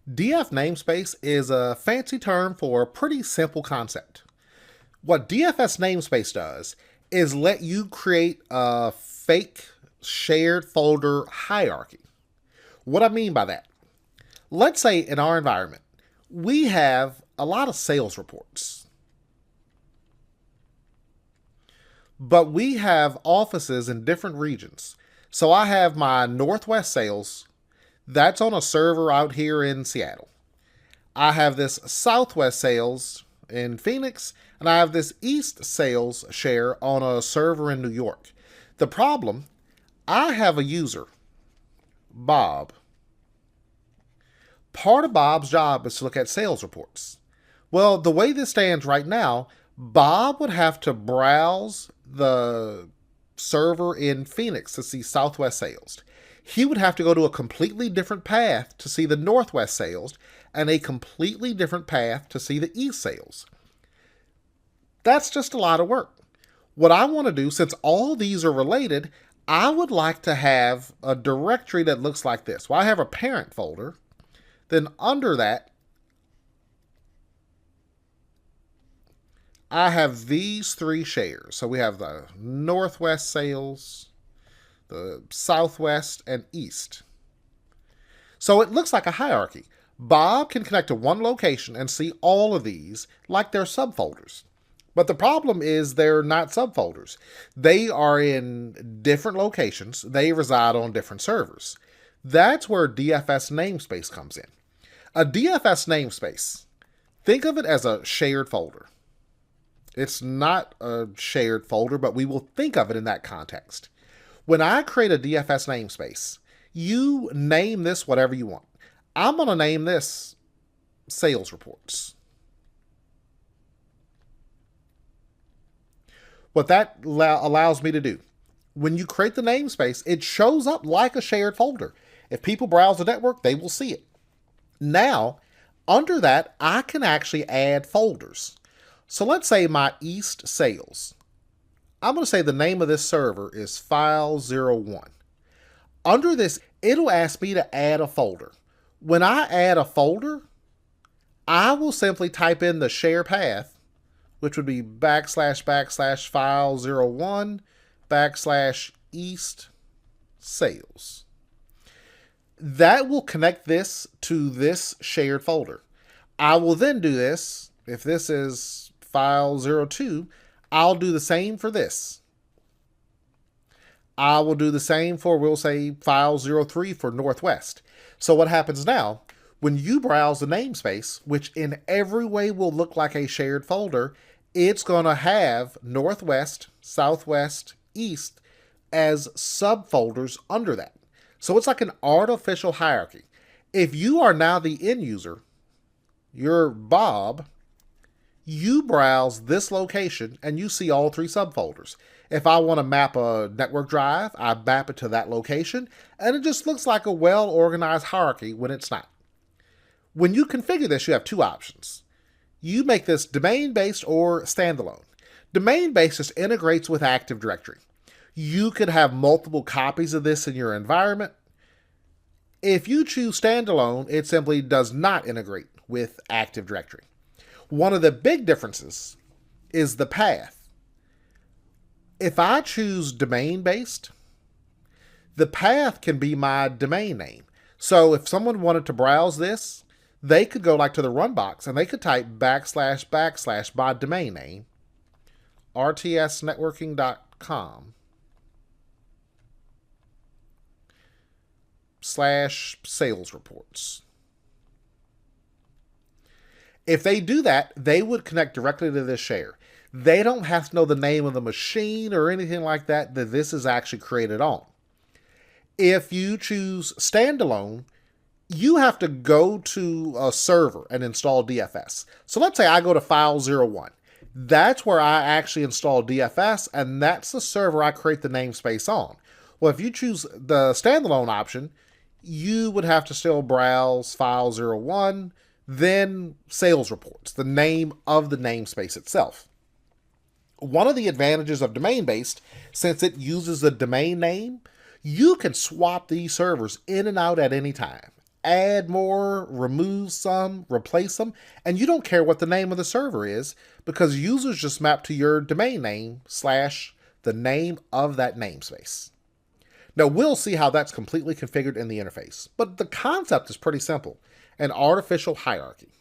DF namespace is a fancy term for a pretty simple concept. What DFS namespace does is let you create a fake shared folder hierarchy. What I mean by that, let's say in our environment, we have a lot of sales reports, but we have offices in different regions. So I have my Northwest sales, that's on a server out here in Seattle. I have this Southwest sales in Phoenix, and I have this East sales share on a server in New York. The problem, I have a user, Bob. Part of Bob's job is to look at sales reports. Well, the way this stands right now, Bob would have to browse the server in Phoenix to see Southwest sales. He would have to go to a completely different path to see the Northwest sales and a completely different path to see the East sales. That's just a lot of work. What I want to do, since all these are related, I would like to have a directory that looks like this. Well, I have a parent folder. Then under that, I have these three shares. So we have the Northwest sales, the Southwest, and East. So it looks like a hierarchy. Bob can connect to one location and see all of these like they're subfolders. But the problem is they're not subfolders. They are in different locations. They reside on different servers. That's where DFS namespace comes in. A DFS namespace, think of it as a shared folder. It's not a shared folder, but we will think of it in that context. When I create a DFS namespace, you name this whatever you want. I'm going to name this sales reports. What that allows me to do, when you create the namespace, it shows up like a shared folder. If people browse the network, they will see it. Now, under that, I can actually add folders. So let's say my East sales. I'm going to say the name of this server is file01. Under this, it'll ask me to add a folder. When I add a folder, I will simply type in the share path, which would be //file01 /East sales. That will connect this to this shared folder. I will then do this. If this is file02, I'll do the same for this. I will do the same for, we'll say, file03 for Northwest. So what happens now, when you browse the namespace, which in every way will look like a shared folder, it's going to have Northwest, Southwest, East as subfolders under that. So it's like an artificial hierarchy. If you are now the end user, you're Bob, you browse this location and you see all three subfolders. If I want to map a network drive, I map it to that location, and it just looks like a well-organized hierarchy when it's not. When you configure this, you have two options. You make this domain-based or standalone. Domain-based just integrates with Active Directory. You could have multiple copies of this in your environment. If you choose standalone, it simply does not integrate with Active Directory. One of the big differences is the path. If I choose domain-based, the path can be my domain name. So if someone wanted to browse this, they could go like to the run box and they could type // my domain name, rtsnetworking.com /sales reports. If they do that, they would connect directly to this share. They don't have to know the name of the machine or anything like that this is actually created on. If you choose standalone, you have to go to a server and install DFS. So let's say I go to file01. That's where I actually install DFS, and that's the server I create the namespace on. Well, if you choose the standalone option, you would have to still browse file01, then sales reports, the name of the namespace itself. One of the advantages of domain-based, since it uses the domain name, you can swap these servers in and out at any time. add more, remove some, replace them, and you don't care what the name of the server is because users just map to your domain name / the name of that namespace. Now we'll see how that's completely configured in the interface, but the concept is pretty simple, an artificial hierarchy.